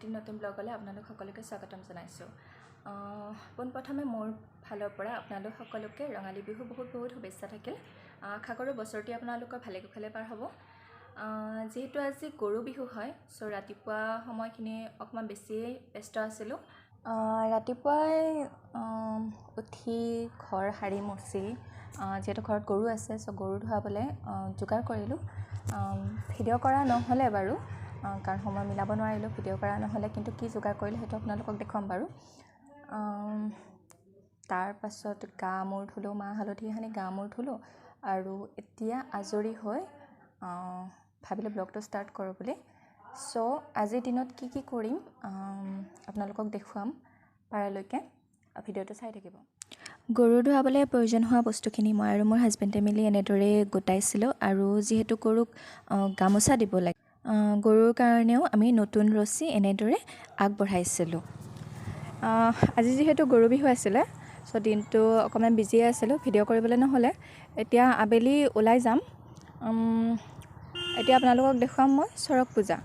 এটি নতুন ব্লগলৈ আপোনালোক সকলোকে স্বাগতম জনাইছোঁ। পোনপ্ৰথমে মোৰ ফালৰ পৰা আপোনালোক সকলোকে ৰঙালী বিহু বহুত শুভেচ্ছা থাকিল। আশা কৰোঁ বছৰটি আপোনালোকৰ ভালে কুশলে পাৰ হ'ব। যেহেতু আজি গৰু বিহু হয়, চ' ৰাতিপুৱা সময়খিনি অকণমান বেছিয়ে ব্যস্ত আছিলোঁ। ৰাতিপুৱাই উঠি ঘৰ সাৰি মচি যিহেতু ঘৰত গৰু আছে, চ' গৰু ধুৱাবলৈ যোগাৰ কৰিলোঁ। ভিডিঅ' কৰা নহ'লে বাৰু, কাৰণ সময় মিলাব নোৱাৰিলোঁ, ভিডিঅ' কৰা নহ'লে, কিন্তু কি যোগাৰ কৰিলোঁ সেইটো আপোনালোকক দেখুৱাম বাৰু। তাৰপাছত গা মূৰ ধুলোঁ, মাহ হালধি সানি গা মূৰ ধুলোঁ, আৰু এতিয়া আজৰি হৈ ভাবিলোঁ ব্লগটো ষ্টাৰ্ট কৰোঁ বুলি। চ' আজিৰ দিনত কি কি কৰিম আপোনালোকক দেখুৱাম, পাৰালৈকে ভিডিঅ'টো চাই থাকিব। গৰু ধুৱাবলৈ প্ৰয়োজন হোৱা বস্তুখিনি মই আৰু মোৰ হাজবেণ্ডে মিলি এনেদৰে গোটাইছিলোঁ, আৰু যিহেতু গৰুক গামোচা দিব লাগে, গৰুৰ কাৰণেও আমি নতুন ৰছী এনেদৰে আগবঢ়াইছিলোঁ। আজি যিহেতু গৰু বিহু আছিলে, চ' দিনটো অকণমান বিজিয়ে আছিলোঁ, ভিডিঅ' কৰিবলৈ নহ'লে। এতিয়া আবেলি ওলাই যাম। এতিয়া আপোনালোকক দেখুৱাম মই চৰক পূজা।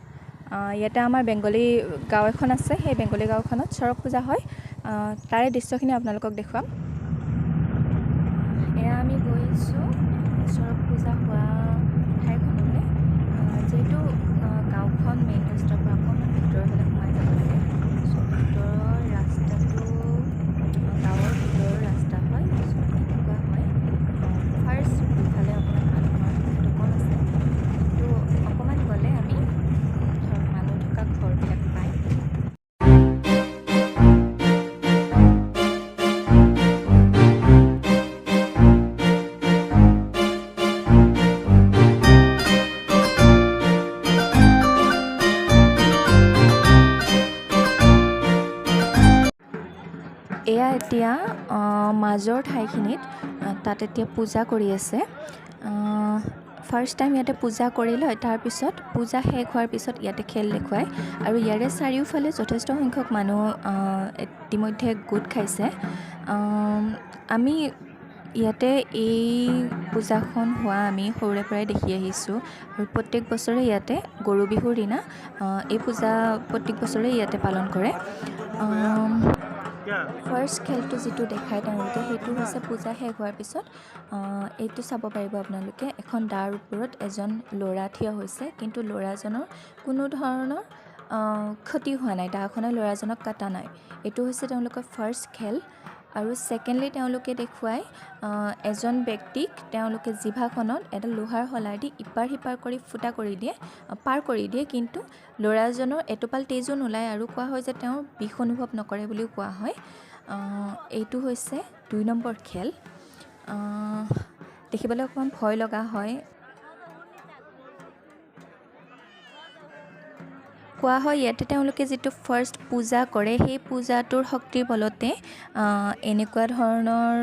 ইয়াতে আমাৰ বেংগলী গাঁও এখন আছে, সেই বেংগলী গাঁওখনত চৰক পূজা হয়। তাৰে দৃশ্যখিনি আপোনালোকক দেখুৱাম। এয়া আমি গৈ আছোঁ চৰক পূজা হোৱা ঠাইখনলৈ। যিহেতু গাঁওখন মেইন ৰাস্তাৰ পৰা অকণমান ভিতৰৰ ফালে সোমাই যাব লাগে, চ' ভিতৰৰ ৰাস্তাটো গাঁৱৰ ভিতৰৰ ৰাস্তা হয়। চ' এনেকুৱা হয়, ফাৰ্ষ্ট ইফালে অকণমান মানুহৰ সংখ্যাটো কম আছে, কিন্তু অকণমান গ'লে আমি মানুহ থকা ঘৰবিলাক পাই। এয়া এতিয়া মাজৰ ঠাইখিনিত, তাত এতিয়া পূজা কৰি আছে। ফাৰ্ষ্ট টাইম ইয়াতে পূজা কৰি লয়, তাৰপিছত পূজা শেষ হোৱাৰ পিছত ইয়াতে খেল দেখুৱায়, আৰু ইয়াৰে চাৰিওফালে যথেষ্ট সংখ্যক মানুহ ইতিমধ্যে গোট খাইছে। আমি ইয়াতে এই পূজাখন হোৱা আমি সৰুৰে পৰাই দেখি আহিছোঁ, আৰু প্ৰত্যেক বছৰে ইয়াতে গৰু বিহুৰ দিনা এই পূজা প্ৰত্যেক বছৰে ইয়াতে পালন কৰে। ফাৰ্ষ্ট খেলটো যিটো দেখায় তেওঁলোকে, সেইটো হৈছে পূজা শেষ হোৱাৰ পিছত। এইটো চাব পাৰিব আপোনালোকে, এখন দাৰ ওপৰত এজন ল'ৰা থিয় হৈছে, কিন্তু ল'ৰাজনৰ কোনো ধৰণৰ ক্ষতি হোৱা নাই, দাখনে ল'ৰাজনক কাটা নাই। এইটো হৈছে তেওঁলোকৰ ফাৰ্ষ্ট খেল। আৰু ছেকেণ্ডলি তেওঁলোকে দেখুৱায় এজন ব্যক্তিক তেওঁলোকে জিভাখনত এডাল লোহাৰ শলাই দি ইপাৰ সিপাৰ কৰি ফুটা কৰি দিয়ে, পাৰ কৰি দিয়ে, কিন্তু ল'ৰাজনৰ এটোপাল তেজো নোলায়, আৰু কোৱা হয় যে তেওঁ বিষ অনুভৱ নকৰে বুলিও কোৱা হয়। এইটো হৈছে 2 নম্বৰ খেল। দেখিবলৈ অকণমান ভয় লগা হয়। কোৱা হয় ইয়াতে তেওঁলোকে যিটো ফাৰ্ষ্ট পূজা কৰে, সেই পূজাটোৰ শক্তিৰ বলতে এনেকুৱা ধৰণৰ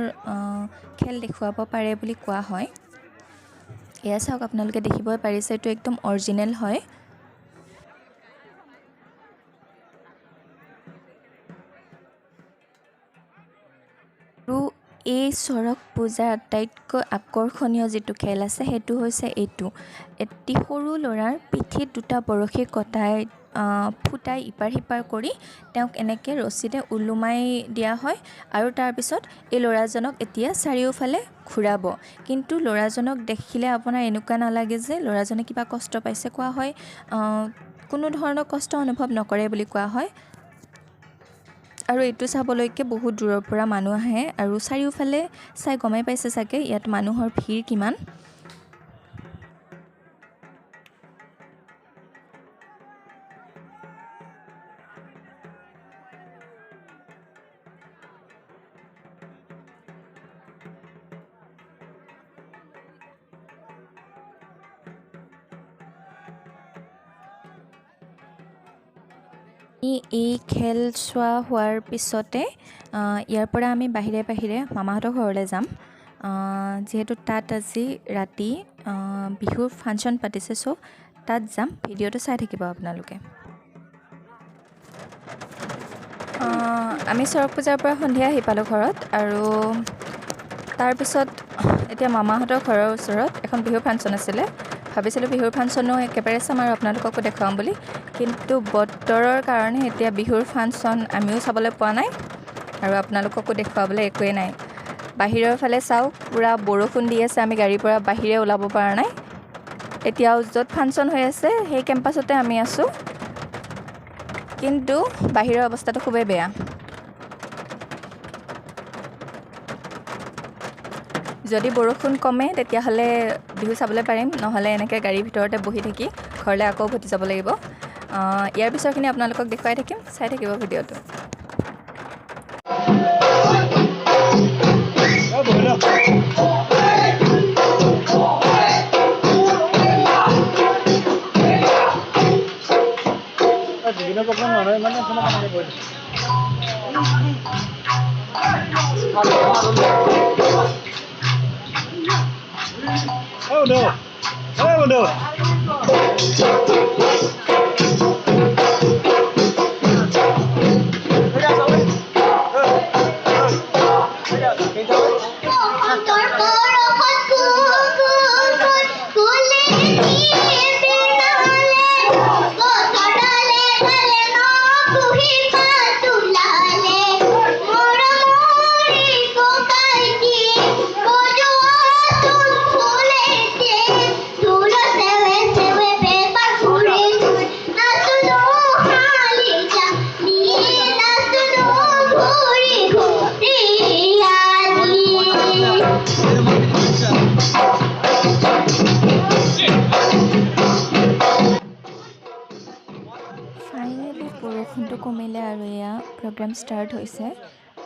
খেল দেখুৱাব পাৰে বুলি কোৱা হয়। এয়া চাওক, আপোনালোকে দেখিবই পাৰিছে, এইটো একদম অৰিজিনেল হয়। আৰু এই চৰক পূজাৰ আটাইতকৈ আকৰ্ষণীয় যিটো খেল আছে, সেইটো হৈছে এইটো। এটি সৰু ল'ৰাৰ পিঠিত দুটা বৰশী কটাই ফুটাই ইপাৰ সিপাৰ কৰি তেওঁক এনেকৈ ৰছীৰে ওলোমাই দিয়া হয়, আৰু তাৰপিছত এই ল'ৰাজনক এতিয়া চাৰিওফালে ঘূৰাব। কিন্তু ল'ৰাজনক দেখিলে আপোনাৰ এনেকুৱা নালাগে যে ল'ৰাজনে কিবা কষ্ট পাইছে। কোৱা হয় কোনো ধৰণৰ কষ্ট অনুভৱ নকৰে বুলি কোৱা হয়। আৰু এইটো চাবলৈকে বহুত দূৰৰ পৰা মানুহ আহে, আৰু চাৰিওফালে চাই গমেই পাইছে চাগে ইয়াত মানুহৰ ভিৰ কিমান। এই খেল চোৱা হোৱাৰ পিছতে ইয়াৰ পৰা আমি বাহিৰে বাহিৰে মামাহঁতৰ ঘৰলৈ যাম। যিহেতু তাত আজি ৰাতি বিহুৰ ফাংচন পাতিছে, চ' তাত যাম। ভিডিঅ'টো চাই থাকিব আপোনালোকে। আমি চৰক পূজাৰ পৰা সন্ধিয়া আহি পালোঁ ঘৰত, আৰু তাৰপিছত এতিয়া মামাহঁতৰ ঘৰৰ ওচৰত এখন বিহু ফাংচন আছিলে, ভাবিছিলোঁ বিহুৰ ফাংচনো একেবাৰে চাম আৰু আপোনালোককো দেখুৱাম বুলি, কিন্তু বতৰৰ কাৰণে এতিয়া বিহুৰ ফাংচন আমিও চাবলৈ পোৱা নাই আৰু আপোনালোককো দেখুৱাবলৈ একোৱেই নাই। বাহিৰৰ ফালে চাওক, পূৰা বৰষুণ দি আছে, আমি গাড়ীৰ পৰা বাহিৰে ওলাব পৰা নাই। এতিয়াও য'ত ফাংচন হৈ আছে সেই কেম্পাছতে আমি আছোঁ, কিন্তু বাহিৰৰ অৱস্থাটো খুবেই বেয়া। যদি বৰষুণ কমে তেতিয়াহ'লে বিহু চাবলৈ পাৰিম, নহ'লে এনেকৈ গাড়ীৰ ভিতৰতে বহি থাকি ঘৰলৈ আকৌ উভতি যাব লাগিব। ইয়াৰ পিছৰখিনি আপোনালোকক দেখুৱাই থাকিম, চাই থাকিব ভিডিঅ'টো। Oh no! Oh no! Finally বৰষুণটো কমিলে আৰু এয়া প্ৰগ্ৰাম ষ্টাৰ্ট হৈছে।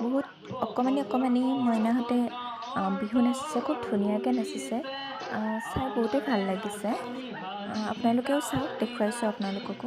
বহুত অকণমানি মইনাহঁতে বিহু নাচিছে, খুব ধুনীয়াকৈ নাচিছে, চাই বহুতেই ভাল লাগিছে। আপোনালোকেও চাওক, দেখুৱাইছোঁ আপোনালোককো।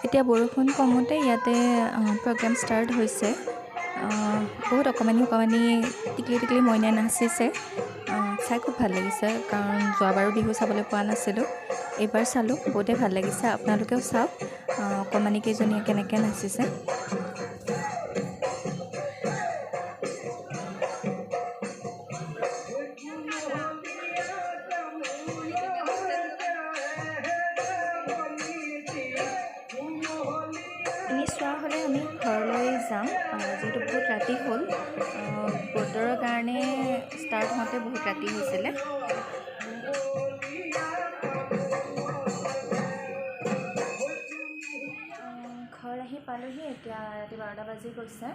এতিয়া বৰষুণ কমোতে ইয়াতে প্ৰগ্ৰাম ষ্টাৰ্ট হৈছে। বহুত অকণমানি টিকলি মইনাই নাচিছে। চাই খুব ভাল লাগিছে, কাৰণ যোৱাবাৰো বিহু চাবলৈ পোৱা নাছিলোঁ, এইবাৰ চালোঁ, বহুতেই ভাল লাগিছে। আপোনালোকেও চাওক অকণমানি কেইজনীয়ে কেনেকৈ নাচিছে। আমি চোৱা হ'লে আমি ঘৰলৈ যাম, যিহেতু বহুত ৰাতি হ'ল। বতৰৰ কাৰণে ষ্টাৰ্ট হওঁতে বহুত ৰাতি হৈছিলে। ঘৰ আহি পালোহি, এতিয়া ৰাতি 12টা বাজি গৈছে।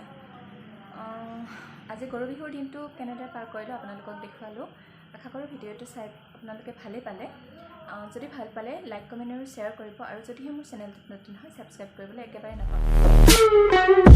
আজি গৰু বিহুৰ দিনটো কেনেদৰে পাৰ কৰিলোঁ আপোনালোকক দেখুৱালোঁ। আশা কৰোঁ ভিডিঅ'টো চাই আপোনালোকে ভালেই পালে। যদি ভাল পালে লাইক, কমেণ্ট আৰু শ্বেয়াৰ কৰিব, আৰু যদিহে মোৰ চেনেলটোত নতুন হয় ছাবস্ক্ৰাইব কৰিবলৈ একেবাৰে নাপাহৰিব।